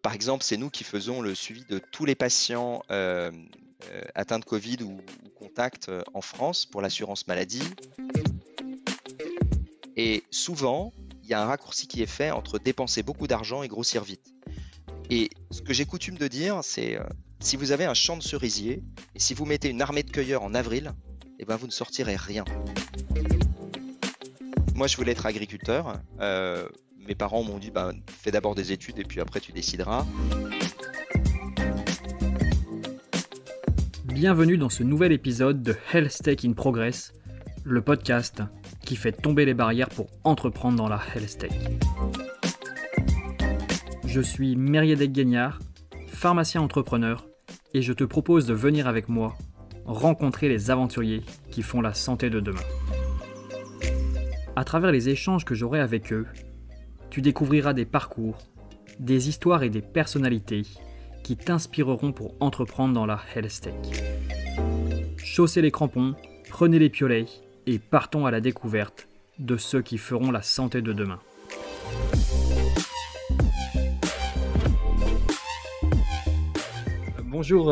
Par exemple, c'est nous qui faisons le suivi de tous les patients atteints de Covid ou contact en France pour l'assurance maladie. Et souvent, il y a un raccourci qui est fait entre dépenser beaucoup d'argent et grossir vite. Et ce que j'ai coutume de dire, c'est si vous avez un champ de cerisier et si vous mettez une armée de cueilleurs en avril, eh ben, vous ne sortirez rien. Moi, je voulais être agriculteur. Mes parents m'ont dit fais d'abord des études et puis après tu décideras. Bienvenue dans ce nouvel épisode de Health Tech in Progress, le podcast qui fait tomber les barrières pour entreprendre dans la Health Tech. Je suis Mériadec Guignard, pharmacien entrepreneur, et je te propose de venir avec moi rencontrer les aventuriers qui font la santé de demain. À travers les échanges que j'aurai avec eux, tu découvriras des parcours, des histoires et des personnalités qui t'inspireront pour entreprendre dans la Health Tech. Chaussez les crampons, prenez les piolets et partons à la découverte de ceux qui feront la santé de demain. Bonjour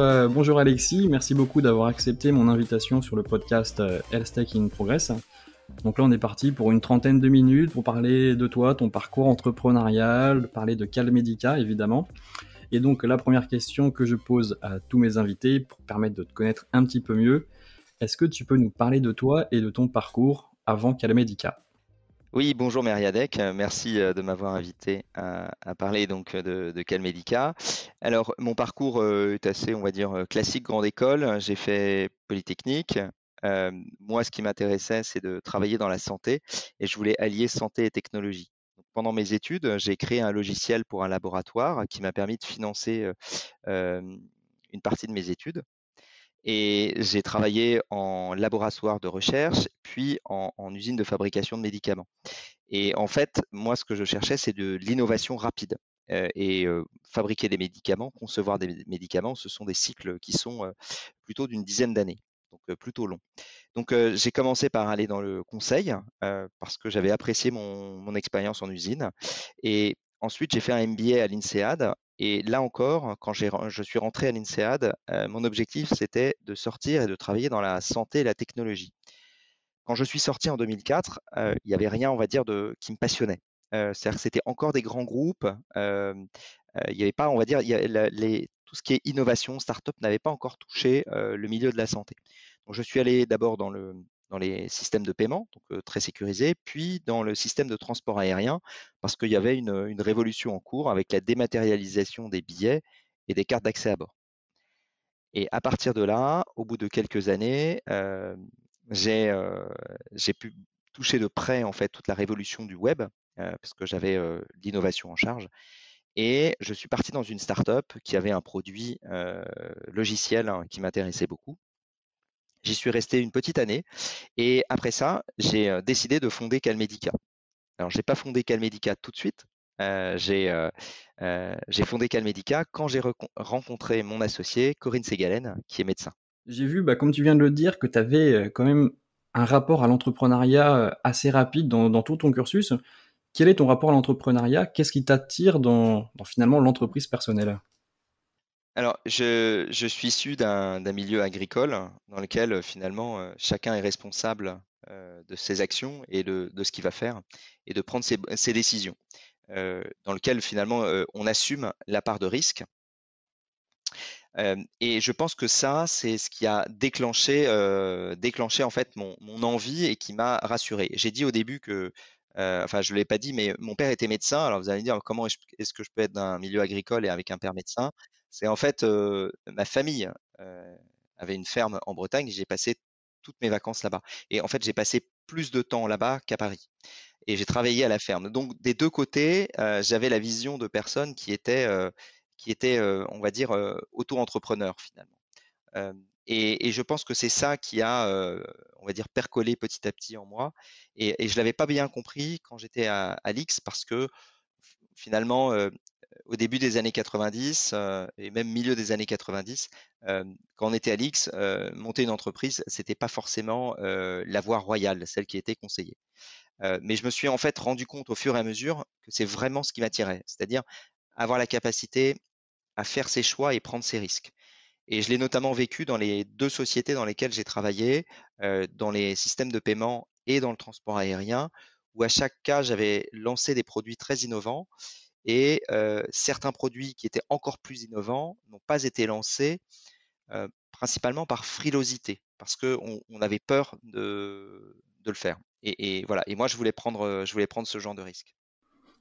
Alexis, merci beaucoup d'avoir accepté mon invitation sur le podcast Health Tech in Progress. Donc là on est parti pour une trentaine de minutes pour parler de toi, ton parcours entrepreneurial, parler de Calmedica évidemment. Et donc la première question que je pose à tous mes invités pour permettre de te connaître un petit peu mieux, est-ce que tu peux nous parler de toi et de ton parcours avant Calmedica ? Oui, bonjour Mériadec, merci de m'avoir invité à parler donc de Calmedica. Alors mon parcours est assez, on va dire, classique grande école. J'ai fait Polytechnique. Moi, ce qui m'intéressait, c'est de travailler dans la santé et je voulais allier santé et technologie. Donc, pendant mes études, j'ai créé un logiciel pour un laboratoire qui m'a permis de financer une partie de mes études. Et j'ai travaillé en laboratoire de recherche, puis en usine de fabrication de médicaments. Et en fait, moi, ce que je cherchais, c'est de l'innovation rapide. Fabriquer des médicaments, concevoir des médicaments, ce sont des cycles qui sont plutôt d'une dizaine d'années, donc plutôt longs. Donc, j'ai commencé par aller dans le conseil parce que j'avais apprécié mon expérience en usine. Et ensuite, j'ai fait un MBA à l'INSEAD. Et là encore, quand je suis rentré à l'INSEAD, mon objectif, c'était de sortir et de travailler dans la santé et la technologie. Quand je suis sorti en 2004, il n'y avait rien, on va dire, qui me passionnait. C'est-à-dire que c'était encore des grands groupes. Il n'y avait pas, on va dire, tout ce qui est innovation, start-up n'avait pas encore touché le milieu de la santé. Donc, je suis allé d'abord dans les systèmes de paiement, donc très sécurisés, puis dans le système de transport aérien, parce qu'il y avait une révolution en cours avec la dématérialisation des billets et des cartes d'accès à bord. Et à partir de là, au bout de quelques années, j'ai pu toucher de près en fait toute la révolution du web, parce que j'avais l'innovation en charge. Et je suis parti dans une start-up qui avait un produit logiciel qui m'intéressait beaucoup. J'y suis resté une petite année et après ça, j'ai décidé de fonder Calmedica. Alors, j'ai pas fondé Calmedica tout de suite. J'ai fondé Calmedica quand j'ai rencontré mon associé Corinne Ségalen, qui est médecin. J'ai vu, comme tu viens de le dire, que tu avais quand même un rapport à l'entrepreneuriat assez rapide dans tout ton cursus. Quel est ton rapport à l'entrepreneuriat ? Qu'est-ce qui t'attire dans finalement l'entreprise personnelle ? Alors, je suis issu d'un milieu agricole dans lequel finalement chacun est responsable de ses actions et de ce qu'il va faire et de prendre ses décisions. Dans lequel finalement on assume la part de risque. Et je pense que ça, c'est ce qui a déclenché en fait mon envie et qui m'a rassuré. J'ai dit au début que, enfin je ne l'ai pas dit, mais mon père était médecin. Alors vous allez me dire comment est-ce que je peux être dans un milieu agricole et avec un père médecin? C'est en fait ma famille avait une ferme en Bretagne et j'ai passé toutes mes vacances là-bas. Et en fait, j'ai passé plus de temps là-bas qu'à Paris. Et j'ai travaillé à la ferme. Donc des deux côtés, j'avais la vision de personnes qui étaient, on va dire, auto-entrepreneurs finalement. Et je pense que c'est ça qui a, on va dire, percolé petit à petit en moi. Et je l'avais pas bien compris quand j'étais à l'X parce que finalement, au début des années 90 et même milieu des années 90, quand on était à l'X, monter une entreprise, c'était pas forcément la voie royale, celle qui était conseillée. Mais je me suis en fait rendu compte au fur et à mesure que c'est vraiment ce qui m'attirait. C'est-à-dire avoir la capacité à faire ses choix et prendre ses risques. Et je l'ai notamment vécu dans les 2 sociétés dans lesquelles j'ai travaillé, dans les systèmes de paiement et dans le transport aérien, où à chaque cas, j'avais lancé des produits très innovants et certains produits qui étaient encore plus innovants n'ont pas été lancés, principalement par frilosité, parce qu'on avait peur de le faire et voilà et moi je voulais prendre ce genre de risque.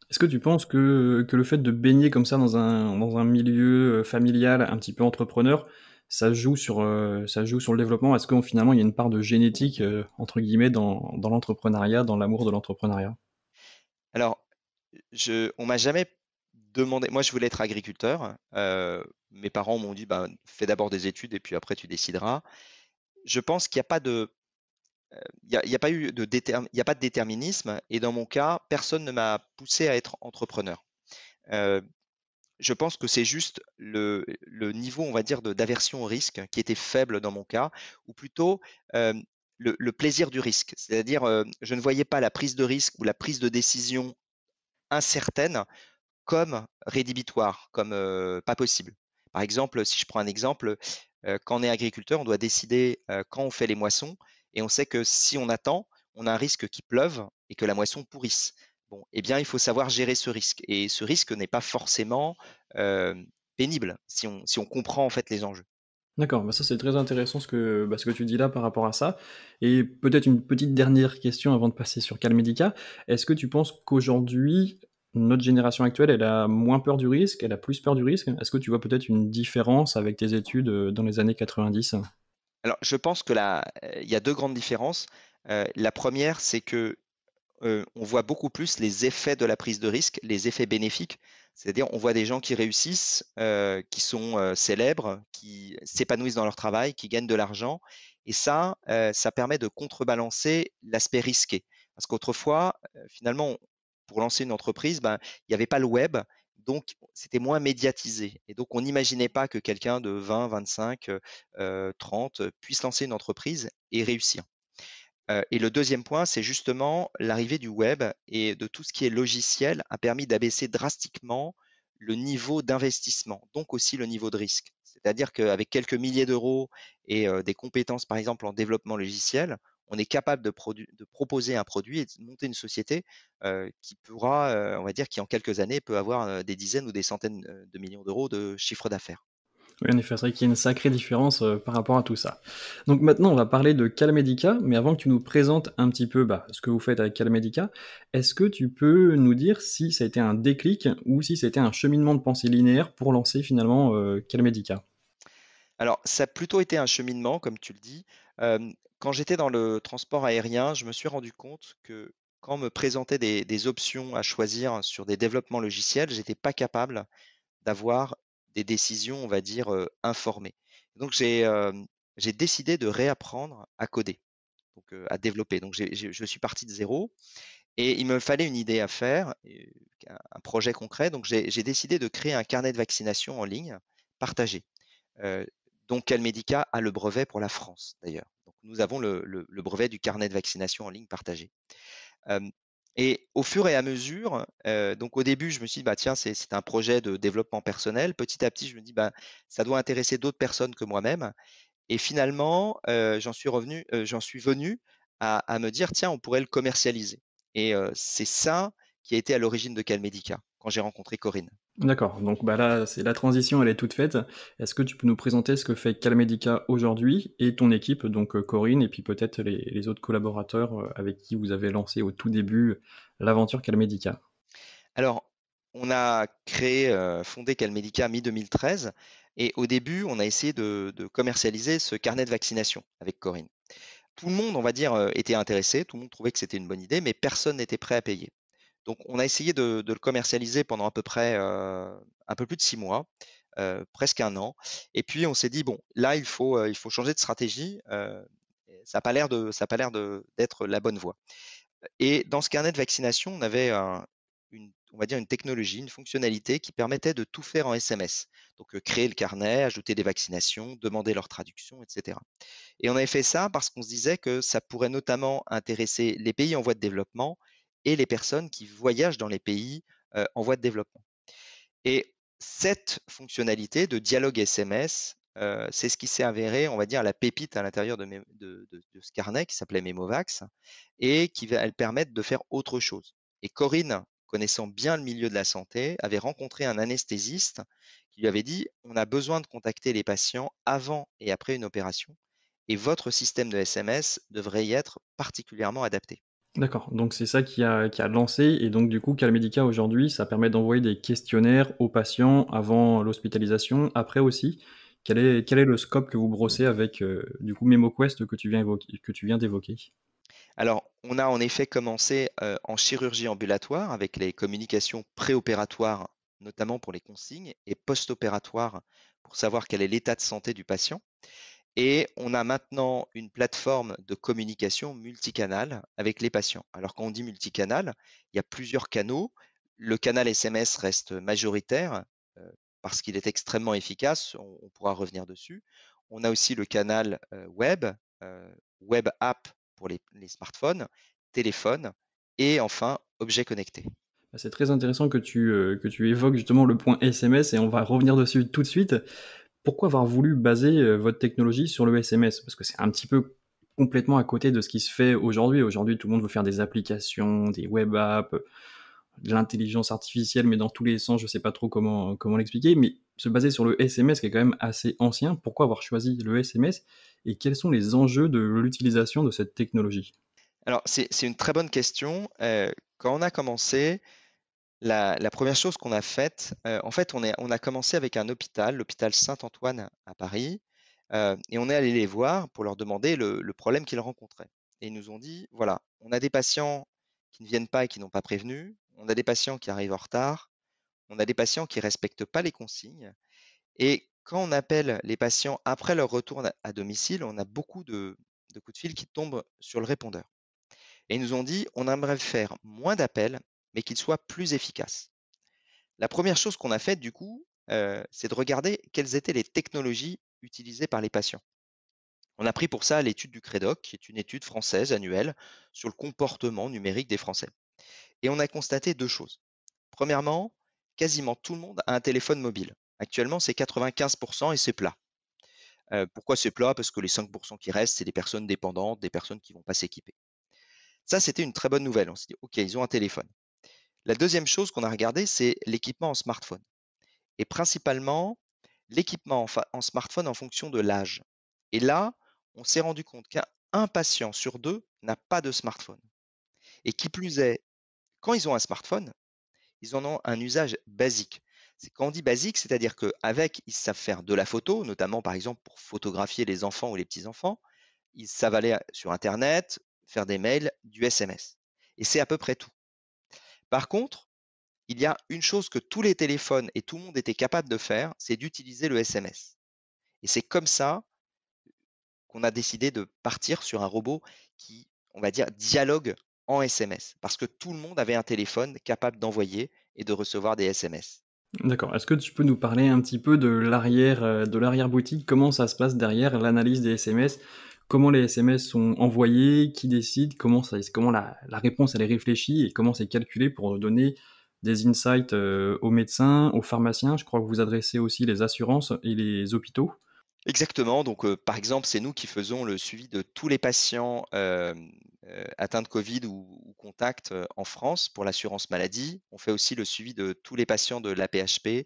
Est-ce que tu penses que le fait de baigner comme ça dans un milieu, familial un petit peu entrepreneur, ça joue sur le développement? Est-ce qu'on finalement il y a une part de «génétique», entre guillemets dans l'entrepreneuriat, dans l'amour de l'entrepreneuriat? Alors, on m'a jamais demandé moi je voulais être agriculteur, mes parents m'ont dit: «Ben, fais d'abord des études et puis après tu décideras». Je pense qu'il y a pas de, il y a pas eu de il y a pas de déterminisme et dans mon cas, personne ne m'a poussé à être entrepreneur. Heu, je pense que c'est juste le niveau, on va dire, d'aversion au risque qui était faible dans mon cas ou plutôt, le plaisir du risque. C'est-à-dire, je ne voyais pas la prise de risque ou la prise de décision incertaine comme rédhibitoire, comme, pas possible. Par exemple, si je prends un exemple, quand on est agriculteur, on doit décider, quand on fait les moissons et on sait que si on attend, on a un risque qu'il pleuve et que la moisson pourrisse. Bon, eh bien, il faut savoir gérer ce risque et ce risque n'est pas forcément, pénible si on comprend, en fait, les enjeux. D'accord, bah, ça c'est très intéressant ce que tu dis là par rapport à ça et peut-être une petite dernière question avant de passer sur Calmedica. Est-ce que tu penses qu'aujourd'hui, notre génération actuelle, elle a moins peur du risque? Elle a plus peur du risque? Est-ce que tu vois peut-être une différence avec tes études, dans les années 90? Alors, je pense que là, il y a 2 grandes différences. La première, c'est que on voit beaucoup plus les effets de la prise de risque, les effets bénéfiques. C'est-à-dire, on voit des gens qui réussissent, qui sont, célèbres, qui s'épanouissent dans leur travail, qui gagnent de l'argent et ça permet de contrebalancer l'aspect risqué. Parce qu'autrefois, finalement, pour lancer une entreprise, ben, il n'y avait pas le web, donc c'était moins médiatisé et donc on n'imaginait pas que quelqu'un de 20-25, 30 puisse lancer une entreprise et réussir. Et le deuxième point, c'est justement l'arrivée du web et de tout ce qui est logiciel a permis d'abaisser drastiquement le niveau d'investissement, donc aussi le niveau de risque. C'est-à-dire qu'avec quelques milliers d'euros et des compétences, par exemple, en développement logiciel, on est capable de proposer un produit et de monter une société, qui pourra, on va dire, qui en quelques années peut avoir, des dizaines ou des centaines, de millions d'euros de chiffre d'affaires. Oui, en effet, c'est vrai qu'il y a une sacrée différence, par rapport à tout ça. Donc maintenant, on va parler de Calmedica, mais avant que tu nous présentes un petit peu, bah, ce que vous faites avec Calmedica, est-ce que tu peux nous dire si ça a été un déclic ou si c'était un cheminement de pensée linéaire pour lancer finalement, Calmedica? Alors, ça a plutôt été un cheminement, comme tu le dis. Quand j'étais dans le transport aérien, je me suis rendu compte que quand on me présentait des options à choisir sur des développements logiciels, j'étais pas capable d'avoir des décisions, on va dire, informées. Donc j'ai décidé de réapprendre à coder, donc à développer. Donc je suis parti de zéro et il me fallait une idée à faire, un projet concret. Donc j'ai décidé de créer un carnet de vaccination en ligne partagé. Heu, dont Calmedica a le brevet pour la France d'ailleurs. Donc nous avons le brevet du carnet de vaccination en ligne partagé. Hem et au fur et à mesure, donc au début, je me suis dit: «Bah tiens, c'est un projet de développement personnel». Petit à petit, je me dis: «Bah, ça doit intéresser d'autres personnes que moi-même» et finalement, j'en suis venu à me dire: «Tiens, on pourrait le commercialiser» et c'est ça qui a été à l'origine de Calmedica, quand j'ai rencontré Corinne. D'accord, donc bah, là, c'est la transition, elle est toute faite. Est-ce que tu peux nous présenter ce que fait Calmedica aujourd'hui et ton équipe, donc Corinne et puis peut-être les autres collaborateurs, avec qui vous avez lancé au tout début l'aventure Calmedica? Alors, on a fondé Calmedica mi-2013 et au début, on a essayé de commercialiser ce carnet de vaccination avec Corinne. Tout le monde, on va dire, était intéressé, tout le monde trouvait que c'était une bonne idée, mais personne n'était prêt à payer. Donc on a essayé de le commercialiser pendant à peu près, un peu plus de 6 mois, presque 1 an et puis on s'est dit: «Bon, là, il faut changer de stratégie, et ça a pas l'air d'être la bonne voie». Et dans ce carnet de vaccination, on avait on va dire une technologie, une fonctionnalité qui permettait de tout faire en SMS. Donc, créer le carnet, ajouter des vaccinations, demander leur traduction, et cetera. Et on avait fait ça parce qu'on se disait que ça pourrait notamment intéresser les pays en voie de développement et les personnes qui voyagent dans les pays, en voie de développement. Et cette fonctionnalité de dialogue SMS, c'est ce qui s'est avéré, on va dire, la pépite à l'intérieur de ce carnet qui s'appelait Memovax et qui va elle permettre de faire autre chose. Et Corinne, connaissant bien le milieu de la santé, avait rencontré un anesthésiste qui lui avait dit: «On a besoin de contacter les patients avant et après une opération et votre système de SMS devrait y être particulièrement adapté». D'accord, donc c'est ça qui a lancé et donc du coup Calmedica aujourd'hui, ça permet d'envoyer des questionnaires aux patients avant l'hospitalisation, après aussi? Quel est le scope que vous brossez avec, du coup MemoQuest que tu viens d'évoquer? Alors, on a en effet commencé en chirurgie ambulatoire avec les communications préopératoires, notamment pour les consignes, et post-opératoires pour savoir quel est l'état de santé du patient. Et on a maintenant une plateforme de communication multicanal avec les patients. Alors, quand on dit multicanal, il y a plusieurs canaux. Le canal SMS reste majoritaire euh, parce qu'il est extrêmement efficace. On pourra revenir dessus. On a aussi le canal euh, web app pour les smartphones, téléphones et enfin objets connectés. Bah, c'est très intéressant que tu évoques justement le point SMS et on va revenir dessus tout de suite. Pourquoi avoir voulu baser, votre technologie sur le SMS? Parce que c'est un petit peu complètement à côté de ce qui se fait aujourd'hui. Aujourd'hui, tout le monde veut faire des applications, des web apps, de l'intelligence artificielle, mais dans tous les sens, je sais pas trop comment l'expliquer, mais se baser sur le SMS qui est quand même assez ancien, pourquoi avoir choisi le SMS et quels sont les enjeux de l'utilisation de cette technologie? Alors, c'est une très bonne question. Quand on a commencé, la première chose qu'on a faite, en fait, on a commencé avec un hôpital, l'hôpital Saint-Antoine à Paris, et on est allé les voir pour leur demander le problème qu'ils rencontraient. Et ils nous ont dit, voilà, on a des patients qui ne viennent pas et qui n'ont pas prévenu, on a des patients qui arrivent en retard, on a des patients qui respectent pas les consignes. Et quand on appelle les patients après leur retour à domicile, on a beaucoup de coups de fil qui tombent sur le répondeur. Et ils nous ont dit, on aimerait faire moins d'appels, mais qu'ils soient plus efficaces. La première chose qu'on a faite, du coup, c'est de regarder quelles étaient les technologies utilisées par les patients. On a pris pour ça l'étude du CREDOC, qui est une étude française annuelle sur le comportement numérique des Français. Et on a constaté deux choses. Premièrement, quasiment tout le monde a un téléphone mobile. Actuellement, c'est 95% et c'est plat. Pourquoi c'est plat? Parce que les 5% qui restent, c'est des personnes dépendantes, des personnes qui ne vont pas s'équiper. Ça, c'était une très bonne nouvelle. On s'est dit, OK, ils ont un téléphone. La deuxième chose qu'on a regardé, c'est l'équipement en smartphone. Et principalement, l'équipement en smartphone en fonction de l'âge. Et là, on s'est rendu compte qu'un patient sur deux n'a pas de smartphone. Et qui plus est, quand ils ont un smartphone, ils en ont un usage basique. Quand on dit basique, c'est-à-dire qu'avec, ils savent faire de la photo, notamment par exemple pour photographier les enfants ou les petits-enfants. Ils savent aller sur Internet, faire des mails, du SMS. Et c'est à peu près tout. Par contre, il y a une chose que tous les téléphones et tout le monde était capable de faire, c'est d'utiliser le SMS. Et c'est comme ça qu'on a décidé de partir sur un robot qui, on va dire, dialogue en SMS. Parce que tout le monde avait un téléphone capable d'envoyer et de recevoir des SMS. D'accord. Est-ce que tu peux nous parler un petit peu de l'arrière-boutique? Comment ça se passe derrière l'analyse des SMS? Comment les SMS sont envoyés? Qui décide? Comment la réponse elle est réfléchie et comment c'est calculé pour donner des insights, aux médecins, aux pharmaciens? Je crois que vous adressez aussi les assurances et les hôpitaux. Exactement. Donc, par exemple, c'est nous qui faisons le suivi de tous les patients atteints de Covid ou contacts en France pour l'assurance maladie. On fait aussi le suivi de tous les patients de l'AP-HP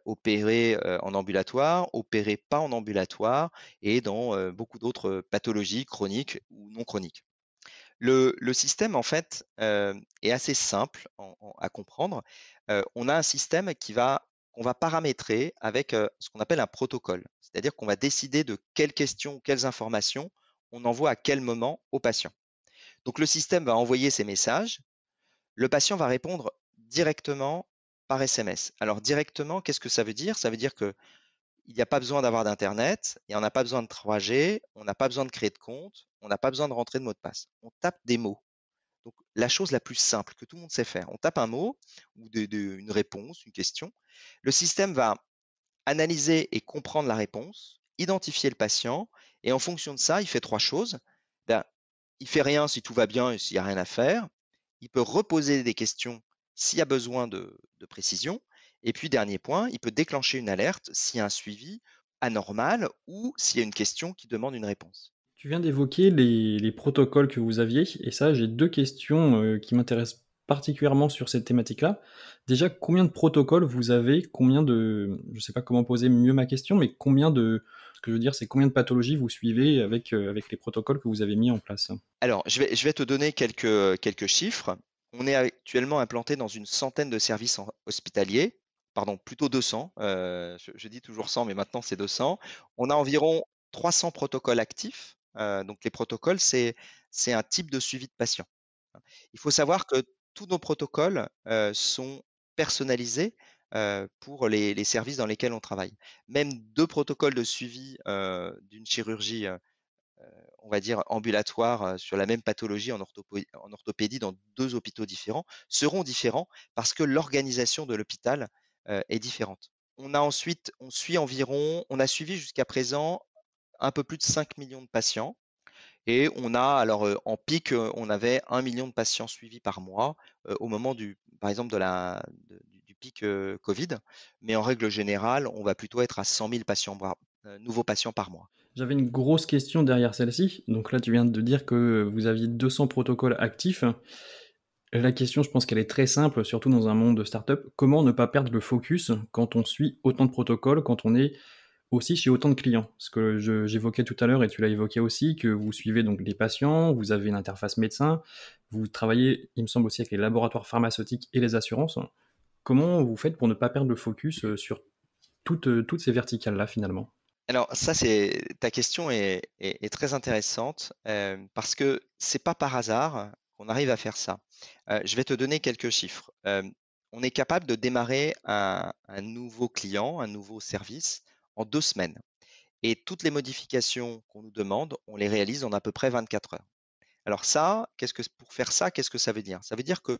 opérés en ambulatoire, opérés pas en ambulatoire et dans beaucoup d'autres pathologies chroniques ou non chroniques. Le système, en fait, est assez simple à comprendre. On a un système qu'on va paramétrer avec ce qu'on appelle un protocole. C'est-à-dire qu'on va décider de quelles questions ou quelles informations on envoie à quel moment au patient. Donc le système va envoyer ces messages. Le patient va répondre directement par SMS. Alors directement, qu'est-ce que ça veut dire? Ça veut dire que il n'y a pas besoin d'avoir d'internet, et on n'a pas besoin de 3G, on n'a pas besoin de créer de compte, on n'a pas besoin de rentrer de mot de passe. On tape des mots. Donc, la chose la plus simple que tout le monde sait faire, on tape un mot ou une réponse, une question. Le système va analyser et comprendre la réponse, identifier le patient, et en fonction de ça, il fait trois choses. Ben, il fait rien si tout va bien et s'il n'y a rien à faire. Il peut reposer des questions s'il y a besoin de précision. Et puis, dernier point, il peut déclencher une alerte s'il y a un suivi anormal ou s'il y a une question qui demande une réponse. Tu viens d'évoquer les protocoles que vous aviez et ça, j'ai 2 questions, qui m'intéressent particulièrement sur cette thématique-là. Déjà, combien de protocoles vous avez? Combien de je sais pas comment poser mieux ma question, mais combien de ce que je veux dire, c'est combien de pathologies vous suivez avec les protocoles que vous avez mis en place? Alors, je vais te donner quelques chiffres. On est actuellement implanté dans une centaine de services hospitaliers, pardon, plutôt 200. Je dis toujours 100, mais maintenant c'est 200. On a environ 300 protocoles actifs. Donc, les protocoles, c'est un type de suivi de patient. Il faut savoir que tous nos protocoles sont personnalisés pour les services dans lesquels on travaille. Même deux protocoles de suivi d'une chirurgie on va dire, ambulatoires sur la même pathologie en orthopédie dans 2 hôpitaux différents, seront différents parce que l'organisation de l'hôpital, est différente. On a suivi jusqu'à présent un peu plus de 5 millions de patients et on a alors, en pic, on avait 1 million de patients suivis par mois, au moment par exemple du pic, covid. Mais en règle générale, on va plutôt être à 100 000 nouveaux patients par mois. J'avais une grosse question derrière celle-ci. Donc là, tu viens de dire que vous aviez 200 protocoles actifs. La question, je pense qu'elle est très simple, surtout dans un monde de start-up. Comment ne pas perdre le focus quand on suit autant de protocoles, quand on est aussi chez autant de clients? Ce que j'évoquais tout à l'heure et tu l'as évoqué aussi, que vous suivez donc des patients, vous avez une interface médecin, vous travaillez, il me semble aussi, avec les laboratoires pharmaceutiques et les assurances. Comment vous faites pour ne pas perdre le focus sur toutes ces verticales-là finalement? Alors ça, ta question est très intéressante, parce que c'est pas par hasard qu'on arrive à faire ça. Je vais te donner quelques chiffres. On est capable de démarrer un nouveau client, un nouveau service en 2 semaines et toutes les modifications qu'on nous demande, on les réalise en à peu près 24 heures. Alors ça, pour faire ça, qu'est-ce que ça veut dire? Ça veut dire que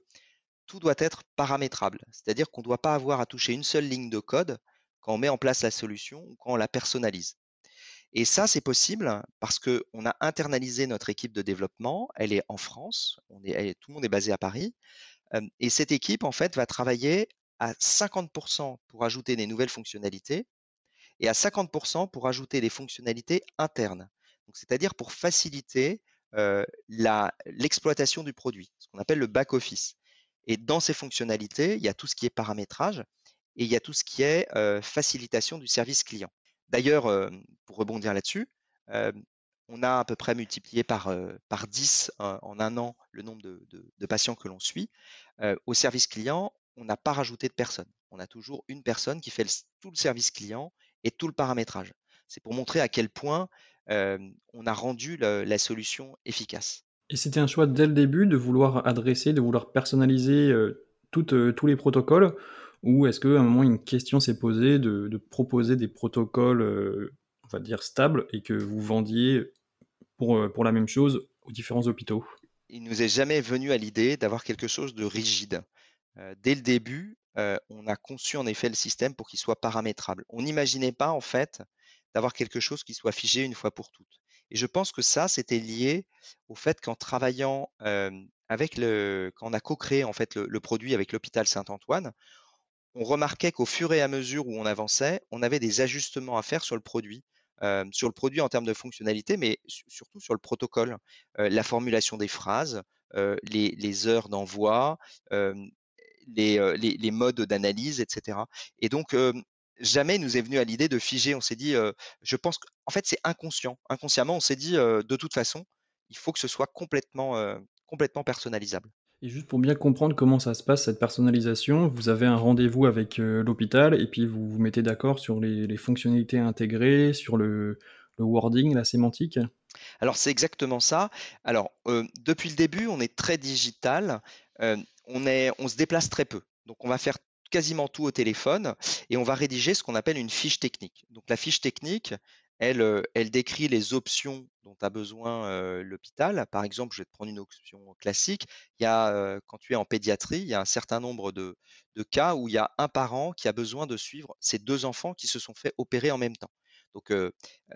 tout doit être paramétrable, c'est-à-dire qu'on ne doit pas avoir à toucher une seule ligne de code quand on met en place la solution ou quand on la personnalise. Et ça, c'est possible parce qu'on a internalisé notre équipe de développement. Elle est en France. Tout le monde est basé à Paris. Et cette équipe, en fait, va travailler à 50% pour ajouter des nouvelles fonctionnalités et à 50% pour ajouter des fonctionnalités internes. Donc, c'est-à-dire pour faciliter l'exploitation du produit, ce qu'on appelle le back-office. Et dans ces fonctionnalités, il y a tout ce qui est paramétrage et il y a tout ce qui est facilitation du service client. D'ailleurs, pour rebondir là-dessus, euh, on a à peu près multiplié par 10 en un an le nombre de patients que l'on suit. Au service client, on n'a pas rajouté de personne. On a toujours une personne qui fait tout le service client et tout le paramétrage. C'est pour montrer à quel point on a rendu la solution efficace. Et c'était un choix dès le début de vouloir adresser, de vouloir personnaliser tous les protocoles, ou est-ce qu'à un moment une question s'est posée de proposer des protocoles, on va dire stables, et que vous vendiez pour la même chose aux différents hôpitaux? Il nous est jamais venu à l'idée d'avoir quelque chose de rigide. Dès le début, on a conçu en effet le système pour qu'il soit paramétrable. On n'imaginait pas en fait d'avoir quelque chose qui soit figé une fois pour toutes. Et je pense que ça, c'était lié au fait qu'en travaillant quand on a co-créé en fait le produit avec l'hôpital Saint-Antoine, on remarquait qu'au fur et à mesure où on avançait, on avait des ajustements à faire sur le produit en termes de fonctionnalité, mais surtout sur le protocole, la formulation des phrases, les heures d'envoi, les modes d'analyse, etc. Et donc, jamais nous est venu à l'idée de figer. On s'est dit, je pense qu'en fait, c'est inconscient. Inconsciemment, on s'est dit, de toute façon, il faut que ce soit complètement personnalisable. Et juste pour bien comprendre comment ça se passe, cette personnalisation, vous avez un rendez-vous avec l'hôpital, et puis vous vous mettez d'accord sur les fonctionnalités à intégrer, sur le wording, la sémantique? Alors, c'est exactement ça. Alors, depuis le début, on est très digital. On se déplace très peu. Donc, on va faire quasiment tout au téléphone et on va rédiger ce qu'on appelle une fiche technique. Donc, la fiche technique, elle décrit les options dont a besoin l'hôpital. Par exemple, je vais te prendre une option classique. Quand tu es en pédiatrie, il y a un certain nombre de cas où il y a un parent qui a besoin de suivre ses deux enfants qui se sont fait opérer en même temps. Donc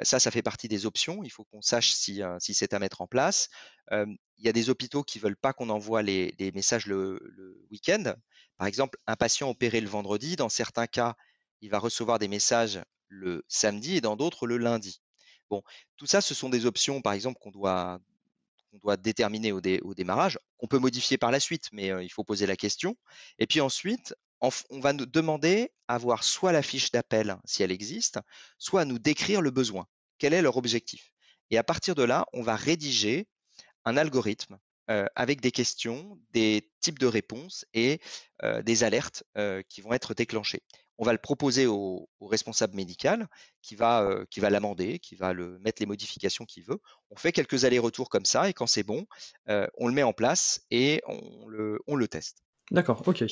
ça fait partie des options. Il faut qu'on sache si c'est à mettre en place. Il y a des hôpitaux qui veulent pas qu'on envoie les messages le week-end. Par exemple, un patient opéré le vendredi, dans certains cas, il va recevoir des messages le samedi et dans d'autres le lundi. Bon, tout ça, ce sont des options, par exemple, qu'on doit déterminer au démarrage, qu'on peut modifier par la suite, mais il faut poser la question. Et puis ensuite, on va nous demander à voir soit la fiche d'appel, si elle existe, soit à nous décrire le besoin. Quel est leur objectif? Et à partir de là, on va rédiger un algorithme avec des questions, des types de réponses et des alertes qui vont être déclenchées. On va le proposer au responsable médical qui va l'amender, qui va mettre les modifications qu'il veut. On fait quelques allers-retours comme ça et quand c'est bon, on le met en place et on le teste. D'accord, OK. Là,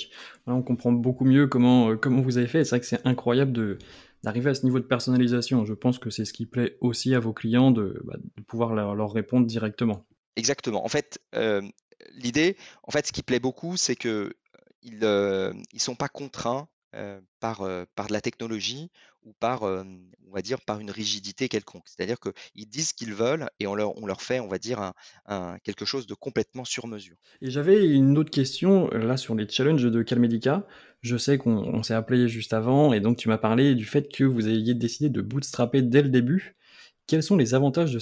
on comprend beaucoup mieux comment vous avez fait et c'est vrai que c'est incroyable d'arriver à ce niveau de personnalisation. Je pense que c'est ce qui plaît aussi à vos clients de pouvoir leur répondre directement. Exactement. En fait, l'idée, en fait, ce qui plaît beaucoup, c'est que ils sont pas contraints par de la technologie ou on va dire, par une rigidité quelconque. C'est-à-dire qu'ils disent ce qu'ils veulent et on leur fait, on va dire, quelque chose de complètement sur mesure. Et j'avais une autre question, là, sur les challenges de Calmedica. Je sais qu'on s'est appelé juste avant et donc tu m'as parlé du fait que vous ayez décidé de bootstrapper dès le début. Quels sont les avantages de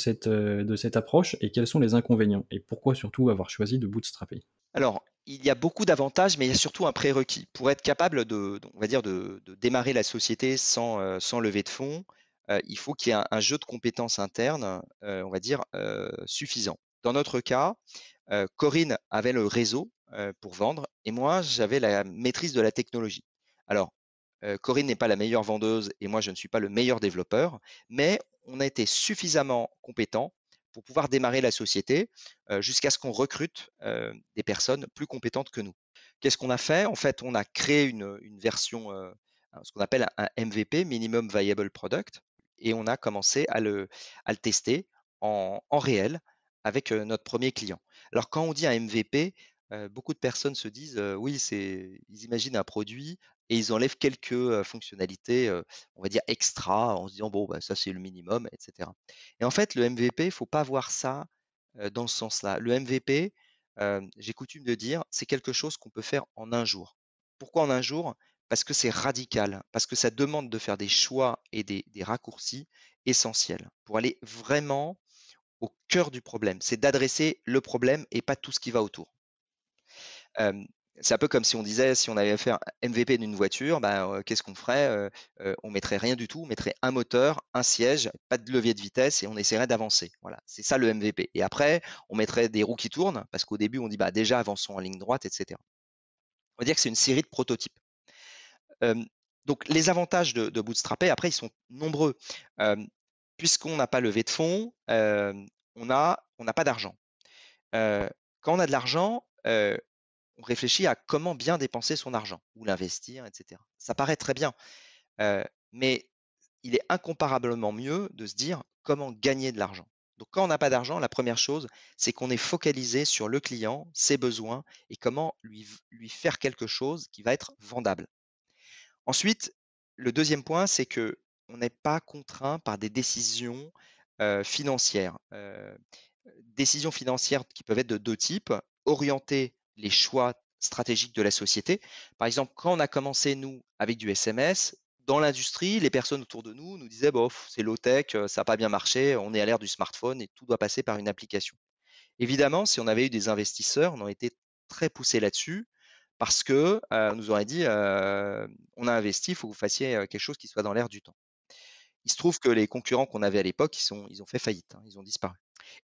cette approche et quels sont les inconvénients? Et pourquoi surtout avoir choisi de bootstrapper? Alors, il y a beaucoup d'avantages, mais il y a surtout un prérequis. Pour être capable on va dire de démarrer la société sans lever de fonds, il faut qu'il y ait un jeu de compétences internes, on va dire, suffisant. Dans notre cas, Corinne avait le réseau, pour vendre et moi, j'avais la maîtrise de la technologie. Alors, Corinne n'est pas la meilleure vendeuse et moi, je ne suis pas le meilleur développeur, mais on a été suffisamment compétents pour pouvoir démarrer la société, jusqu'à ce qu'on recrute, des personnes plus compétentes que nous. Qu'est-ce qu'on a fait? En fait, on a créé une version, ce qu'on appelle un MVP, Minimum Viable Product, et on a commencé à le tester en réel avec, notre premier client. Alors quand on dit un MVP, beaucoup de personnes se disent, oui, ils imaginent un produit et ils enlèvent quelques, fonctionnalités, on va dire extra en se disant: «Bon, bah, ça c'est le minimum» et cetera. Et en fait, le MVP, il faut pas voir ça, dans ce sens-là. Le MVP, j'ai coutume de dire, c'est quelque chose qu'on peut faire en un jour. Pourquoi en un jour? Parce que c'est radical, parce que ça demande de faire des choix et des raccourcis essentiels pour aller vraiment au cœur du problème. C'est d'adresser le problème et pas tout ce qui va autour. Hem, c'est un peu comme si on disait, si on avait fait un MVP d'une voiture, ben, qu'est-ce qu'on ferait? On mettrait rien du tout, on mettrait un moteur, un siège, pas de levier de vitesse et on essaierait d'avancer. Voilà, c'est ça le MVP et après, on mettrait des roues qui tournent parce qu'au début, on dit: «Bah, déjà avançons en ligne droite» et cetera. On va dire que c'est une série de prototypes. Hem, donc les avantages de bootstrapper, après, ils sont nombreux. Hem, puisqu'on n'a pas levé de fonds, on n'a pas d'argent. Quand on a de l'argent, on réfléchit à comment bien dépenser son argent ou l'investir et cetera. Ça paraît très bien, mais il est incomparablement mieux de se dire comment gagner de l'argent. Donc quand on n'a pas d'argent, la première chose, c'est qu'on est focalisé sur le client, ses besoins et comment lui faire quelque chose qui va être vendable. Ensuite, le deuxième point, c'est que on n'est pas contraint par des décisions, financières. Décisions financières qui peuvent être de 2 types, orienter les choix stratégiques de la société. Par exemple, quand on a commencé nous avec du SMS, dans l'industrie, les personnes autour de nous disaient: «Bof, c'est low tech, ça a pas bien marché, on est à l'ère du smartphone et tout doit passer par une application». Évidemment, si on avait eu des investisseurs, on aurait été très poussés là-dessus parce que, on nous aurait dit: «On a investi, il faut que vous fassiez, quelque chose qui soit dans l'air du temps». Il se trouve que les concurrents qu'on avait à l'époque, ils ont fait faillite, hein, ils ont disparu.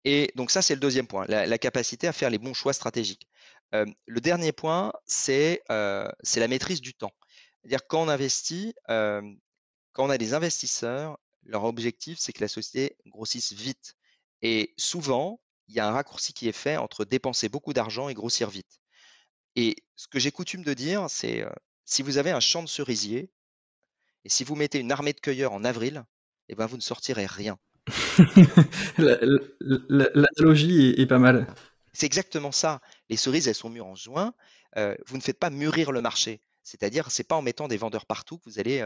Et donc ça, c'est le deuxième point, la capacité à faire les bons choix stratégiques. Le dernier point, c'est la maîtrise du temps. C'est-à-dire quand on investit, quand on a des investisseurs, leur objectif, c'est que la société grossisse vite et souvent, il y a un raccourci qui est fait entre dépenser beaucoup d'argent et grossir vite. Et ce que j'ai coutume de dire, c'est, si vous avez un champ de cerisiers et si vous mettez une armée de cueilleurs en avril, et ben, vous ne sortirez rien. L'analogie est pas mal. C'est exactement ça. Les cerises, elles sont mûres en juin. Vous ne faites pas mûrir le marché. C'est-à-dire, c'est pas en mettant des vendeurs partout que vous allez,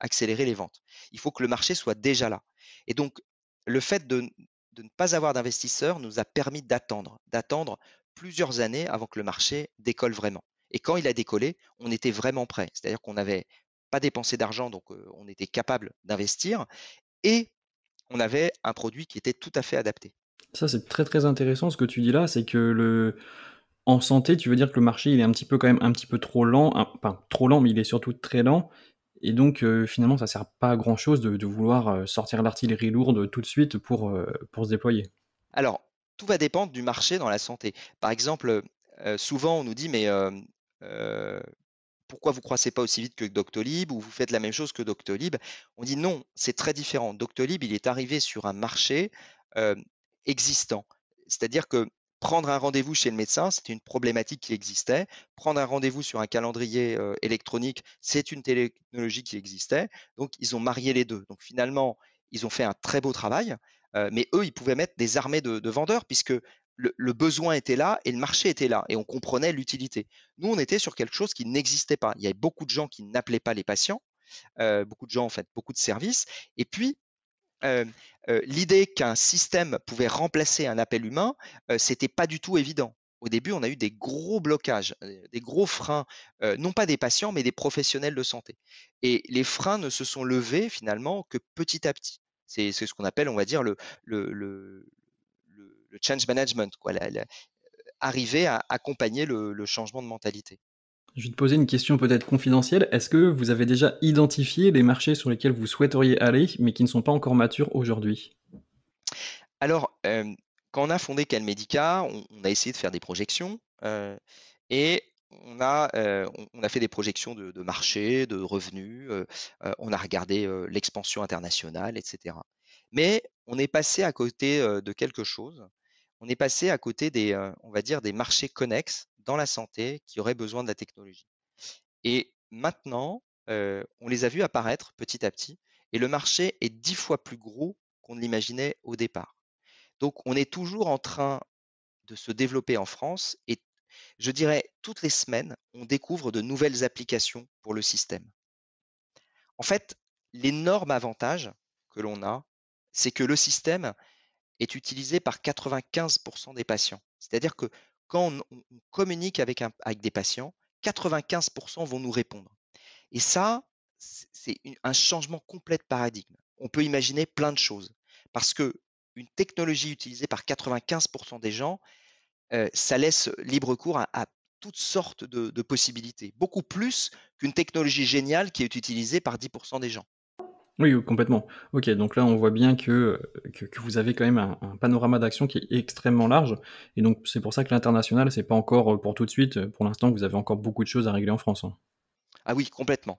accélérer les ventes. Il faut que le marché soit déjà là. Et donc, le fait de ne pas avoir d'investisseurs nous a permis d'attendre plusieurs années avant que le marché décolle vraiment. Et quand il a décollé, on était vraiment prêt. C'est-à-dire qu'on n'avait pas dépensé d'argent, donc on était capable d'investir et on avait un produit qui était tout à fait adapté. Ça, c'est très, très intéressant ce que tu dis là, c'est que en santé, tu veux dire que le marché, il est un petit peu quand même un petit peu trop lent, enfin trop lent, mais il est surtout très lent et donc finalement, ça sert pas à grand chose de vouloir, sortir l'artillerie lourde tout de suite pour se déployer. Alors, tout va dépendre du marché dans la santé. Par exemple, souvent on nous dit: «Mais, heu, pourquoi vous croissez pas aussi vite que Doctolib ou vous faites la même chose que Doctolib?» On dit: «Non, c'est très différent. Doctolib, il est arrivé sur un marché, hem, existant». C'est-à-dire que prendre un rendez-vous chez le médecin, c'était une problématique qui existait. Prendre un rendez-vous sur un calendrier, électronique, c'est une technologie qui existait. Donc ils ont marié les 2. Donc finalement, ils ont fait un très beau travail, mais eux, ils pouvaient mettre des armées de vendeurs puisque le besoin était là et le marché était là et on comprenait l'utilité. Nous, on était sur quelque chose qui n'existait pas. Il y avait beaucoup de gens qui n'appelaient pas les patients, beaucoup de gens en fait, beaucoup de services. Et puis, euh, l'idée qu'un système pouvait remplacer un appel humain, c'était pas du tout évident. Au début, on a eu des gros blocages, des gros freins, non pas des patients, mais des professionnels de santé. Et les freins ne se sont levés finalement que petit à petit. C'est ce qu'on appelle, on va dire, le, le change management, quoi, arriver à accompagner le changement de mentalité. Je vais te poser une question peut-être confidentielle. Est-ce que vous avez déjà identifié les marchés sur lesquels vous souhaiteriez aller, mais qui ne sont pas encore matures aujourd'hui? Alors, quand on a fondé Calmedica, on a essayé de faire des projections, et on a fait des projections de marché, de revenus, on a regardé, l'expansion internationale et cetera. Mais on est passé à côté, de quelque chose. On est passé à côté des, on va dire des marchés connexes dans la santé qui auraient besoin de la technologie. Et maintenant, on les a vus apparaître petit à petit et le marché est 10 fois plus gros qu'on ne l'imaginait au départ. Donc on est toujours en train de se développer en France et je dirais toutes les semaines, on découvre de nouvelles applications pour le système. En fait, l'énorme avantage que l'on a, c'est que le système est utilisé par 95 des patients. C'est-à-dire que quand on communique avec des patients, 95 vont nous répondre. Et ça, c'est un changement complet de paradigme. On peut imaginer plein de choses parce que une technologie utilisée par 95 des gens, ça laisse libre cours à toutes sortes de possibilités, beaucoup plus qu'une technologie géniale qui est utilisée par 10 des gens. Oui, complètement. OK, donc là, on voit bien que vous avez quand même un panorama d'action qui est extrêmement large et donc c'est pour ça que l'international, c'est pas encore, pour tout de suite, pour l'instant, vous avez encore beaucoup de choses à régler en France, hein. Ah oui, complètement.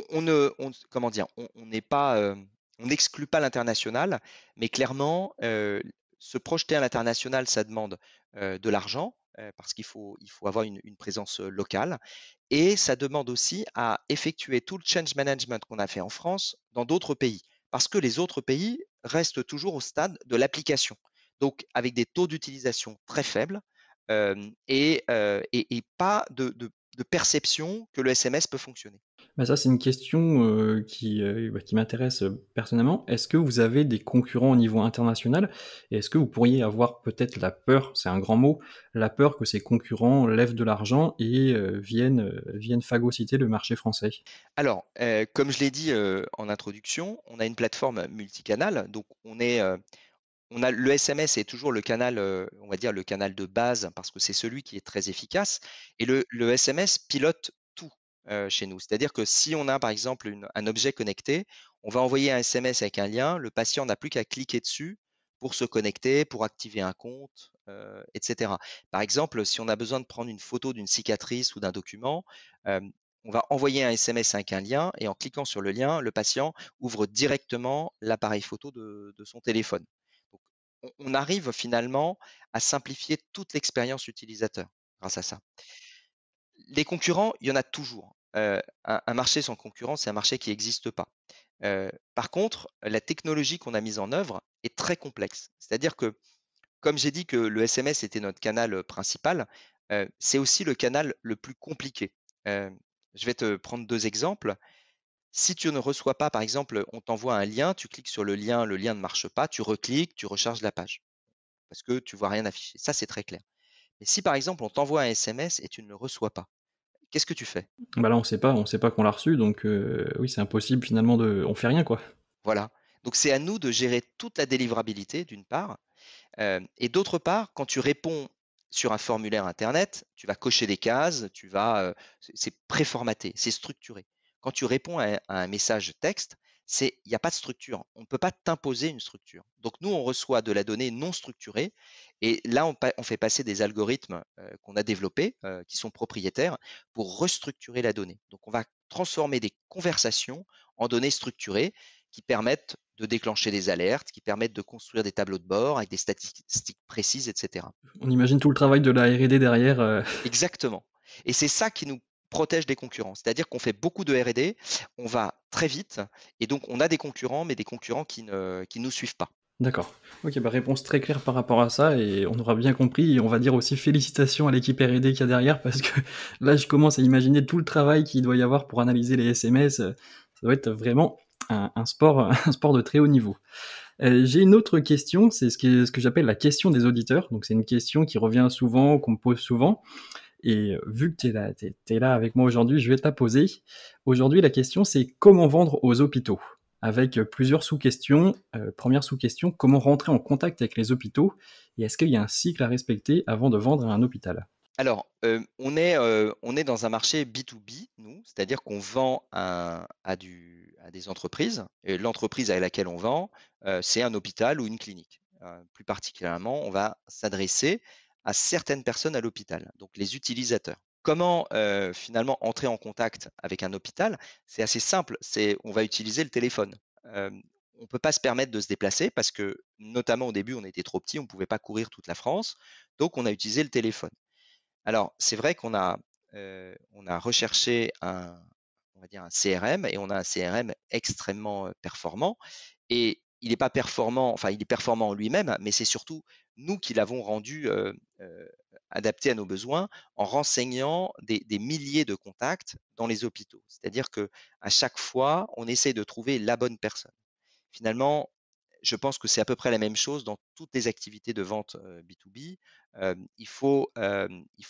On ne on comment dire? On n'est pas, on n'exclut pas l'international, mais clairement, se projeter à l'international, ça demande, de l'argent, parce qu'il faut avoir une présence, locale et ça demande aussi à effectuer tout le change management qu'on a fait en France dans d'autres pays. Parce que les autres pays restent toujours au stade de l'application. Donc avec des taux d'utilisation très faibles, et pas de perception que le SMS peut fonctionner. Bah, ça, c'est une question, qui m'intéresse, personnellement. Est-ce que vous avez des concurrents au niveau international? Et est-ce que vous pourriez avoir peut-être la peur, c'est un grand mot, la peur que ces concurrents lèvent de l'argent et viennent phagocyter le marché français? Alors, comme je l'ai dit, en introduction, on a une plateforme multicanal, donc on a le SMS est toujours le canal, on va dire le canal de base parce que c'est celui qui est très efficace et le SMS pilote tout, chez nous. C'est-à-dire que si on a par exemple un objet connecté, on va envoyer un SMS avec un lien, le patient n'a plus qu'à cliquer dessus pour se connecter, pour activer un compte, et cetera. Par exemple, si on a besoin de prendre une photo d'une cicatrice ou d'un document, on va envoyer un SMS avec un lien et en cliquant sur le lien, le patient ouvre directement l'appareil photo de son téléphone. Donc, on arrive finalement à simplifier toute l'expérience utilisateur grâce à ça. Les concurrents, il y en a toujours. Un marché sans concurrent, c'est un marché qui n'existe pas. Par contre, la technologie qu'on a mise en œuvre est très complexe. C'est-à-dire que, comme j'ai dit que le SMS était notre canal principal, c'est aussi le canal le plus compliqué. Je vais te prendre deux exemples. Si tu ne reçois pas, par exemple, on t'envoie un lien, tu cliques sur le lien ne marche pas, tu recliques, tu recharges la page parce que tu vois rien afficher. Ça, c'est très clair. Mais si, par exemple, on t'envoie un SMS et tu ne le reçois pas, qu'est-ce que tu fais? Bah, là, on sait pas qu'on l'a reçu, donc oui, c'est impossible finalement on fait rien, quoi. Voilà. Donc c'est à nous de gérer toute la délivrabilité d'une part, et d'autre part, quand tu réponds sur un formulaire internet, tu vas cocher des cases, c'est préformaté, c'est structuré. Quand tu réponds à un message texte, il n'y a pas de structure. On ne peut pas t'imposer une structure. Donc nous, on reçoit de la donnée non structurée et là, on fait passer des algorithmes qu'on a développés, qui sont propriétaires, pour restructurer la donnée. Donc on va transformer des conversations en données structurées qui permettent de déclencher des alertes, qui permettent de construire des tableaux de bord avec des statistiques précises, etc. On imagine tout le travail de la R&D derrière, Exactement. Et c'est ça qui nous protège des concurrents. C'est-à-dire qu'on fait beaucoup de R&D, on va très vite, et donc on a des concurrents, mais des concurrents qui nous suivent pas. D'accord. OK, bah, réponse très claire par rapport à ça et on aura bien compris et on va dire aussi félicitations à l'équipe R&D qu'il y a derrière parce que là, je commence à imaginer tout le travail qu'il doit y avoir pour analyser les SMS, ça doit être vraiment un sport, un sport de très haut niveau. J'ai une autre question, c'est ce que j'appelle la question des auditeurs. Donc c'est une question qui revient souvent, qu'on me pose souvent et vu que tu es là avec moi aujourd'hui, je vais te la poser. Aujourd'hui, la question, c'est comment vendre aux hôpitaux? Avec plusieurs sous-questions. Première sous-question, comment rentrer en contact avec les hôpitaux? Et est-ce qu'il y a un cycle à respecter avant de vendre à un hôpital? Alors, on est dans un marché B2B, nous, c'est-à-dire qu'on vend à des entreprises et l'entreprise à laquelle on vend, c'est un hôpital ou une clinique. Plus particulièrement, on va s'adresser à certaines personnes à l'hôpital, donc les utilisateurs. Comment, finalement entrer en contact avec un hôpital? C'est assez simple, on va utiliser le téléphone. On ne peut pas se permettre de se déplacer parce que, notamment au début, on était trop petit, on ne pouvait pas courir toute la France, donc on a utilisé le téléphone. Alors, c'est vrai on a recherché on va dire un CRM et on a un CRM extrêmement, performant et il est pas performant, enfin il est performant en lui-même, mais c'est surtout nous qui l'avons rendu, adapté à nos besoins en renseignant des milliers de contacts dans les hôpitaux. C'est-à-dire que à chaque fois, on essaie de trouver la bonne personne. Finalement, je pense que c'est à peu près la même chose dans toutes les activités de vente, B2B. Il faut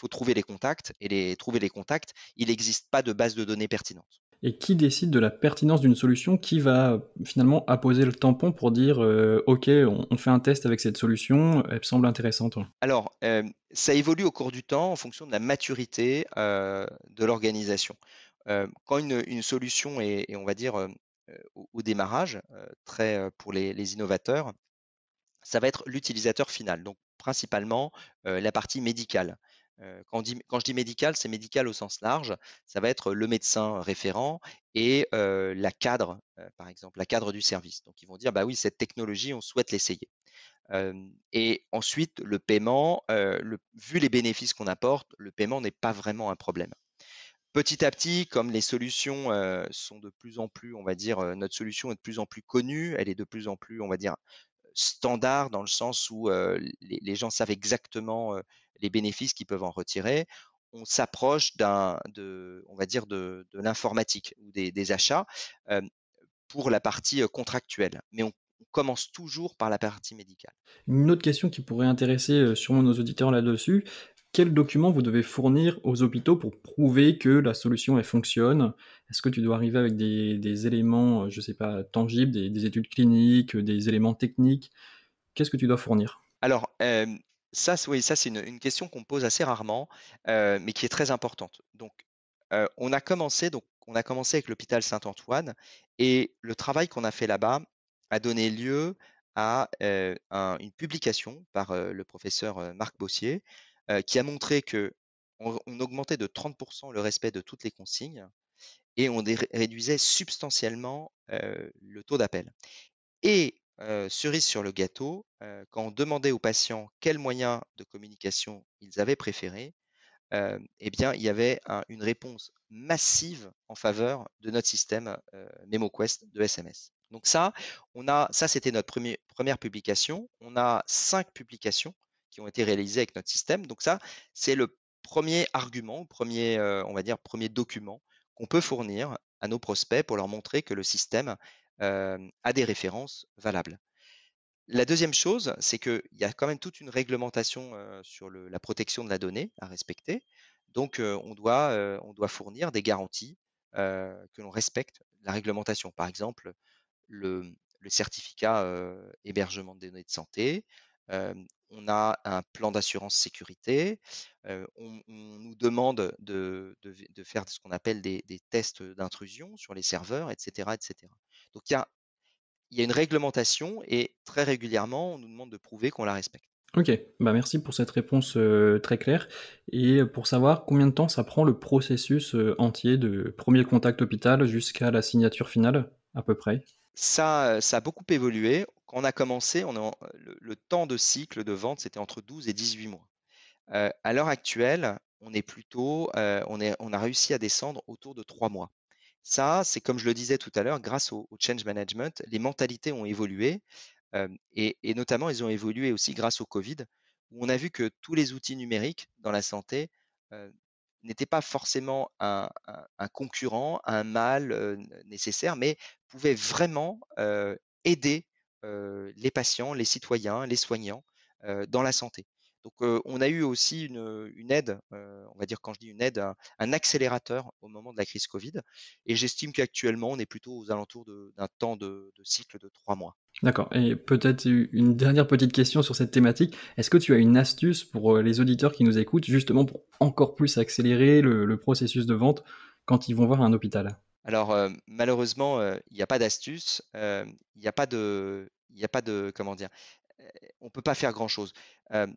trouver les contacts et trouver les contacts, il n'existe pas de base de données pertinente. Et qui décide de la pertinence d'une solution? Qui va finalement apposer le tampon pour dire OK, on fait un test avec cette solution, elle me semble intéressante? Alors, ça évolue au cours du temps en fonction de la maturité, de l'organisation. Quand une solution est on va dire, au démarrage, très, pour les innovateurs, ça va être l'utilisateur final, donc principalement, la partie médicale. Quand je dis médical, c'est médical au sens large. Ça va être le médecin référent et la cadre, par exemple, la cadre du service. Donc ils vont dire: «Bah oui, cette technologie, on souhaite l'essayer». Hem Et ensuite le paiement, vu les bénéfices qu'on apporte, le paiement n'est pas vraiment un problème. Petit à petit, comme les solutions, sont de plus en plus, on va dire, notre solution est de plus en plus connue, elle est de plus en plus, on va dire, standard dans le sens où, les gens savent exactement, les bénéfices qu'ils peuvent en retirer. On s'approche on va dire de l'informatique ou des achats, hem, pour la partie, contractuelle. Mais on commence toujours par la partie médicale. Une autre question qui pourrait intéresser, sûrement nos auditeurs là-dessus, quels documents vous devez fournir aux hôpitaux pour prouver que la solution, elle fonctionne? Est-ce que tu dois arriver avec des éléments, je sais pas, tangibles, des études cliniques, des éléments techniques? Qu'est-ce que tu dois fournir? Alors, ça c'est une question qu'on me pose assez rarement, mais qui est très importante. Donc, on a commencé avec l'hôpital Saint-Antoine et le travail qu'on a fait là-bas a donné lieu à, une publication par, le professeur, Marc Bossier, qui a montré qu'on augmentait de 30 le respect de toutes les consignes et on réduisait substantiellement, le taux d'appel. Et cerise sur le gâteau, quand on demandait aux patients quels moyens de communication ils avaient préférés, et bien, il y avait une réponse massive en faveur de notre système, MemoQuest de SMS. Donc ça c'était notre première publication. On a 5 publications qui ont été réalisées avec notre système. Donc ça, c'est le premier argument, premier on va dire, premier document qu'on peut fournir à nos prospects pour leur montrer que le système, a des références valables. La deuxième chose, c'est qu'il y a quand même toute une réglementation, sur la protection de la donnée à respecter. Donc, on doit fournir des garanties, que l'on respecte la réglementation. Par exemple, le le certificat, hébergement des données de santé. On a un plan d'assurance sécurité. On nous demande de faire ce qu'on appelle des tests d'intrusion sur les serveurs, et cetera, et cetera. Donc il y a une réglementation et très régulièrement, on nous demande de prouver qu'on la respecte. OK, bah, merci pour cette réponse, très claire et pour savoir combien de temps ça prend le processus, entier de premier contact hôpital jusqu'à la signature finale, à peu près? Ça a beaucoup évolué. Quand on a commencé, on est en le temps de cycle de vente, c'était entre 12 et 18 mois. À l'heure actuelle, on est plutôt, on a réussi à descendre autour de 3 mois. Ça, c'est comme je le disais tout à l'heure, grâce au change management, les mentalités ont évolué, et notamment, elles ont évolué aussi grâce au covid, où on a vu que tous les outils numériques dans la santé, heu, n'étaient pas forcément un concurrent, un mal, nécessaire, mais pouvaient vraiment, aider, les patients, les citoyens, les soignants, dans la santé. Donc, on a eu aussi une aide, on va dire, quand je dis une aide, un accélérateur au moment de la crise covid, et j'estime qu'actuellement, on est plutôt aux alentours d'un temps de cycle de 3 mois. D'accord et peut-être u une dernière petite question sur cette thématique. Est-ce que tu as une astuce pour, les auditeurs qui nous écoutent, justement pour encore plus accélérer le processus de vente quand ils vont voir un hôpital? Alors, malheureusement, il y a pas d'astuce, il y a pas de comment dire? On peut pas faire grand-chose. Hem,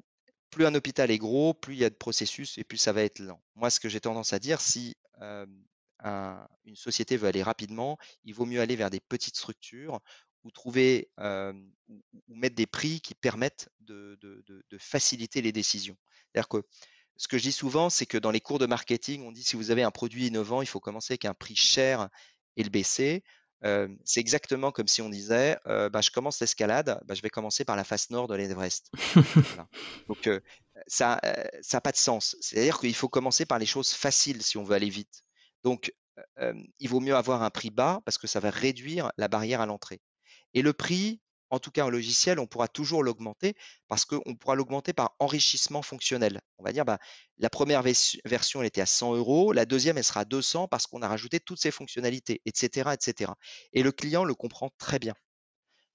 Plus un hôpital est gros, plus il y a de processus et plus ça va être lent. Moi, ce que j'ai tendance à dire, si, une société veut aller rapidement, il vaut mieux aller vers des petites structures ou trouver, ou mettre des prix qui permettent de faciliter les décisions. C'est-à-dire que ce que je dis souvent, c'est que dans les cours de marketing, on dit: «Si vous avez un produit innovant, il faut commencer avec un prix cher et le baisser». C'est exactement comme si on disait, bah, je commence l'escalade, bah, je vais commencer par la face nord de l'Everest. Voilà. Donc, ça a pas de sens. C'est-à-dire qu'il faut commencer par les choses faciles si on veut aller vite. Donc, il vaut mieux avoir un prix bas parce que ça va réduire la barrière à l'entrée. Et le prix, en tout cas en logiciel, on pourra toujours l'augmenter parce qu'on pourra l'augmenter par enrichissement fonctionnel. On va dire, bah, la première version, elle était à 100 €, la deuxième, elle sera à 200 parce qu'on a rajouté toutes ces fonctionnalités, et cetera, et cetera. Et le client le comprend très bien.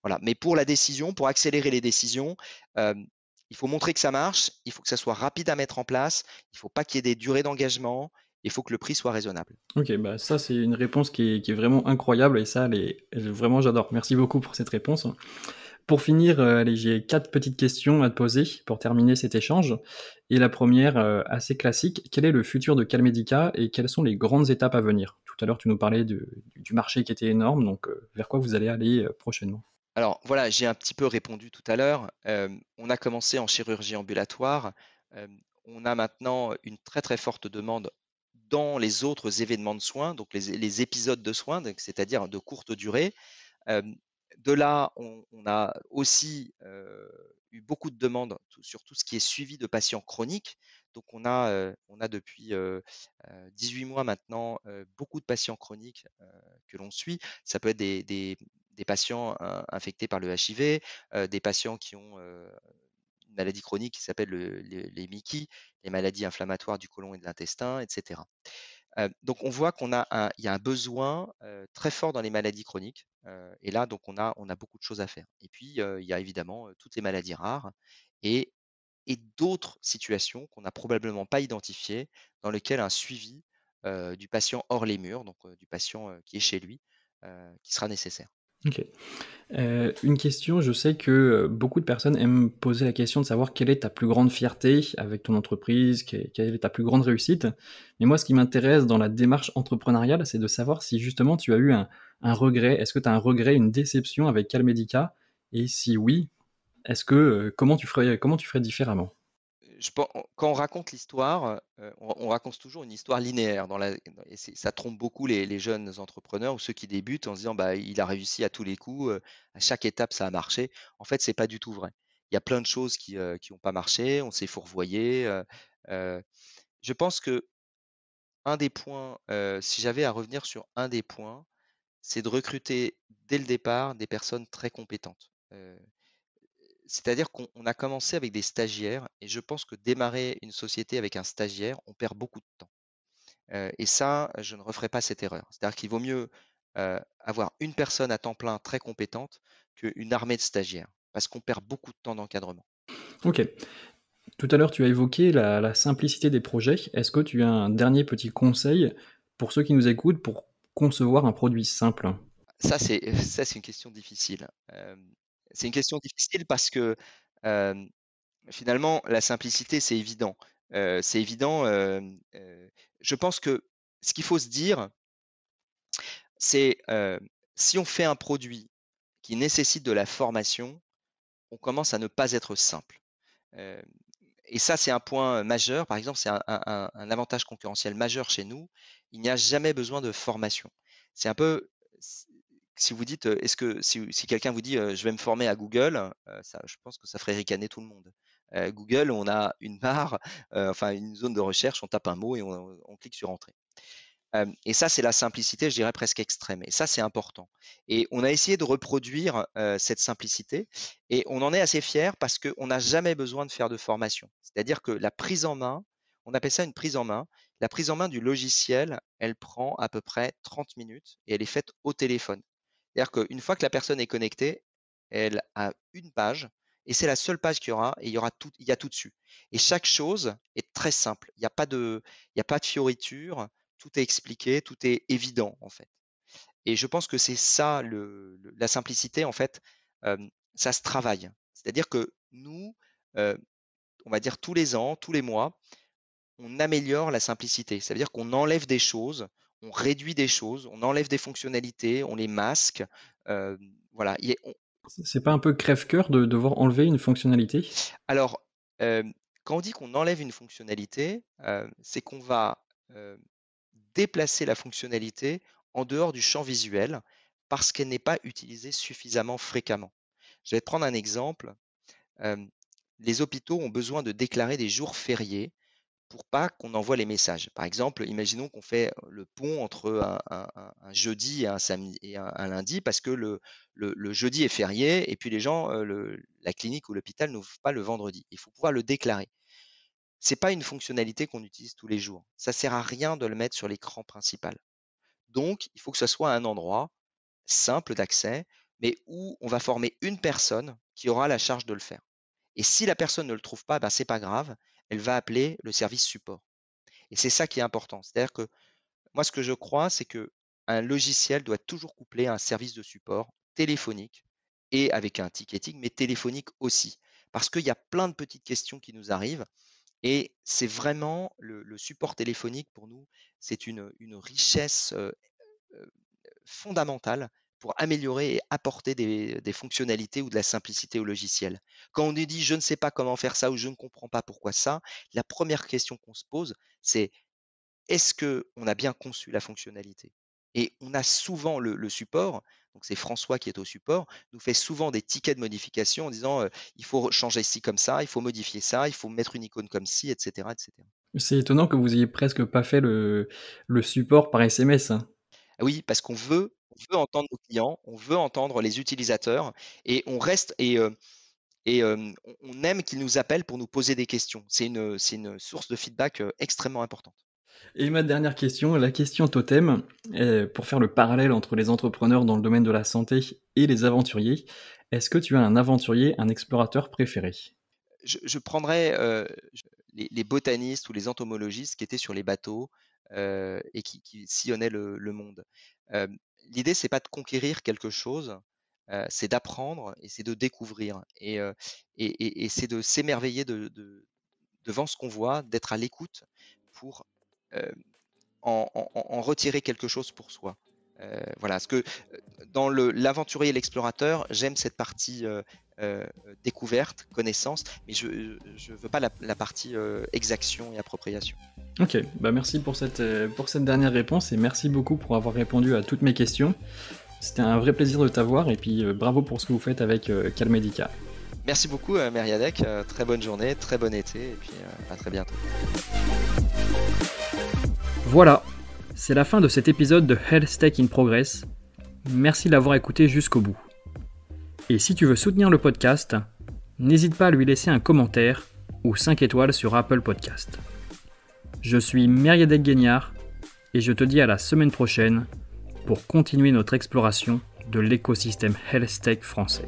Voilà. Mais pour la décision, pour accélérer les décisions, hem, il faut montrer que ça marche, il faut que ça soit rapide à mettre en place, il ne faut pas qu'il y ait des durées d'engagement, il faut que le prix soit raisonnable. OK, bah, ça, c'est une réponse qui est vraiment incroyable et ça, vraiment, j'adore. Merci beaucoup pour cette réponse. Pour finir, allez, j'ai 4 petites questions à te poser pour terminer cet échange et la première, assez classique, quel est le futur de Calmedica et quelles sont les grandes étapes à venir? Tout à l'heure, tu nous parlais du marché qui était énorme, donc vers quoi vous allez aller, prochainement? Alors voilà, j'ai un petit peu répondu tout à l'heure. On a commencé en chirurgie ambulatoire. On a maintenant une très, très forte demande dans les autres événements de soins, donc les épisodes de soins, donc c'est-à-dire de courte durée. Hem, de là, on a aussi, eu beaucoup de demandes sur tout ce qui est suivi de patients chroniques. Donc on a depuis, 18 mois maintenant, beaucoup de patients chroniques, que l'on suit. Ça peut être des patients infectés par le HIV, des patients qui ont, une maladie chronique qui s'appelle les MICI, les maladies inflammatoires du côlon et de l'intestin, et cetera. Donc on voit il y a un besoin, très fort dans les maladies chroniques, et là donc on a beaucoup de choses à faire. Et puis, il y a évidemment, toutes les maladies rares et d'autres situations qu'on n'a probablement pas identifiées, dans lesquelles un suivi, du patient hors les murs, donc, du patient, qui est chez lui, qui sera nécessaire. OK. Une question, je sais que, beaucoup de personnes aiment poser la question de savoir quelle est ta plus grande fierté avec ton entreprise, quelle est ta plus grande réussite. Mais moi, ce qui m'intéresse dans la démarche entrepreneuriale, c'est de savoir si justement tu as eu un regret. Est-ce que tu as un regret, une déception avec Calmedica? Et si oui, est-ce que, comment tu ferais différemment? Je pen Quand on raconte l'histoire, on raconte toujours une histoire linéaire et ça trompe beaucoup les jeunes entrepreneurs ou ceux qui débutent en se disant: «Bah, il a réussi à tous les coups, à chaque étape ça a marché». En fait, c'est pas du tout vrai. Il y a plein de choses qui ont pas marché, on s'est fourvoyé, heu. Je pense que un des points, si j'avais à revenir sur un des points, c'est de recruter dès le départ des personnes très compétentes. C'est-à-dire qu'on a commencé avec des stagiaires et je pense que démarrer une société avec un stagiaire, on perd beaucoup de temps. Et ça, je ne referai pas cette erreur. C'est-à-dire qu'il vaut mieux, avoir une personne à temps plein très compétente qu'une armée de stagiaires, parce qu'on perd beaucoup de temps d'encadrement. Ok. Tout à l'heure, tu as évoqué la simplicité des projets. Est-ce que tu as un dernier petit conseil pour ceux qui nous écoutent pour concevoir un produit simple? Ça, c'est une question difficile. C'est une question difficile parce que, hem, finalement, la simplicité, c'est évident. C'est évident, je pense que ce qu'il faut se dire, c'est, si on fait un produit qui nécessite de la formation, on commence à ne pas être simple. Heu et ça, c'est un point majeur. Par exemple, c'est un avantage concurrentiel majeur chez nous. Il n'y a jamais besoin de formation. C'est un peu s si vous dites, est-ce que si quelqu'un vous dit, «Je vais me former à Google», ça je pense que ça ferait ricaner tout le monde. Google, on a une barre, enfin une zone de recherche, on tape un mot et on clique sur entrée. Et ça, c'est la simplicité, je dirais presque extrême et ça, c'est important et on a essayé de reproduire, cette simplicité et on en est assez fiers parce qu'on n'a jamais besoin de faire de formation. C'est-à-dire que la prise en main, on appelle ça une prise en main. La prise en main du logiciel, elle prend à peu près 30 minutes et elle est faite au téléphone. C'est-à-dire qu'une fois que la personne est connectée, elle a une page et c'est la seule page qu'il y aura et il y a tout dessus et chaque chose est très simple. Il y a pas de fioritures, tout est expliqué, tout est évident, en fait. Et je pense que c'est ça la simplicité, en fait, ça se travaille. C'est-à-dire que nous, heu, on va dire tous les ans, tous les mois, on améliore la simplicité. Ça veut dire qu'on enlève des choses, on réduit des choses, on enlève des fonctionnalités, on les masque, hem, voilà. C'est pas un peu crève-cœur de devoir enlever une fonctionnalité? Alors, quand on dit qu'on enlève une fonctionnalité, c'est qu'on va, déplacer la fonctionnalité en dehors du champ visuel parce qu'elle n'est pas utilisée suffisamment fréquemment. Je vais te prendre un exemple. Hem, les hôpitaux ont besoin de déclarer des jours fériés pour pas qu'on envoie les messages. Par exemple, imaginons qu'on fait le pont entre un jeudi et un samedi et un lundi parce que le jeudi est férié et puis les gens, la clinique ou l'hôpital n'ouvre pas le vendredi. Il faut pouvoir le déclarer. C'est pas une fonctionnalité qu'on utilise tous les jours. Ça sert à rien de le mettre sur l'écran principal. Donc, il faut que ça soit un endroit simple d'accès, mais où on va former une personne qui aura la charge de le faire. Et si la personne ne le trouve pas, ben, c'est pas grave, elle va appeler le service support. Et c'est ça qui est important. C'est-à-dire que moi, ce que je crois, c'est que un logiciel doit toujours coupler un service de support téléphonique et avec un ticketing, mais téléphonique aussi. Parce qu'il y a plein de petites questions qui nous arrivent et c'est vraiment le support téléphonique pour nous, c'est une richesse fondamentale pour améliorer et apporter des fonctionnalités ou de la simplicité au logiciel. Quand on nous dit je ne sais pas comment faire ça ou je ne comprends pas pourquoi ça, la première question qu'on se pose, c'est est-ce qu'on a bien conçu la fonctionnalité? Et on a souvent le support, donc c'est François qui est au support, nous fait souvent des tickets de modification en disant il faut changer ci comme ça, il faut modifier ça, il faut mettre une icône comme ci, etc., etc. C'est étonnant que vous ayez presque pas fait le support par SMS, hein. Ah oui, parce on veut entendre nos clients, on veut entendre les utilisateurs et on reste on aime qu'ils nous appellent pour nous poser des questions. C'est une source de feedback, extrêmement importante. Et ma dernière question, la question totem, pour faire le parallèle entre les entrepreneurs dans le domaine de la santé et les aventuriers, est-ce que tu as un aventurier, un explorateur préféré? Je prendrais, les botanistes ou les entomologistes qui étaient sur les bateaux, et qui sillonnaient le monde. L'idée, c'est pas de conquérir quelque chose, c'est d'apprendre et c'est de découvrir et c'est de s'émerveiller devant ce qu'on voit, d'être à l'écoute pour, heu, en retirer quelque chose pour soi. Voilà, ce que, dans l'aventurier et l'explorateur, j'aime cette partie, heu, découverte, connaissance, mais je veux pas la partie, exaction et appropriation. OK, bah, merci pour cette dernière réponse et merci beaucoup pour avoir répondu à toutes mes questions. C'était un vrai plaisir de t'avoir et puis, bravo pour ce que vous faites avec, Calmedica. Merci beaucoup, Mériadec, très bonne journée, très bon été et puis, à très bientôt. Voilà, c'est la fin de cet épisode de Health Tech in Progress. Merci de l'avoir écouté jusqu'au bout. Et si tu veux soutenir le podcast, n'hésite pas à lui laisser un commentaire ou 5 étoiles sur Apple Podcast. Je suis Mériadec Guignard et je te dis à la semaine prochaine pour continuer notre exploration de l'écosystème Health Tech français.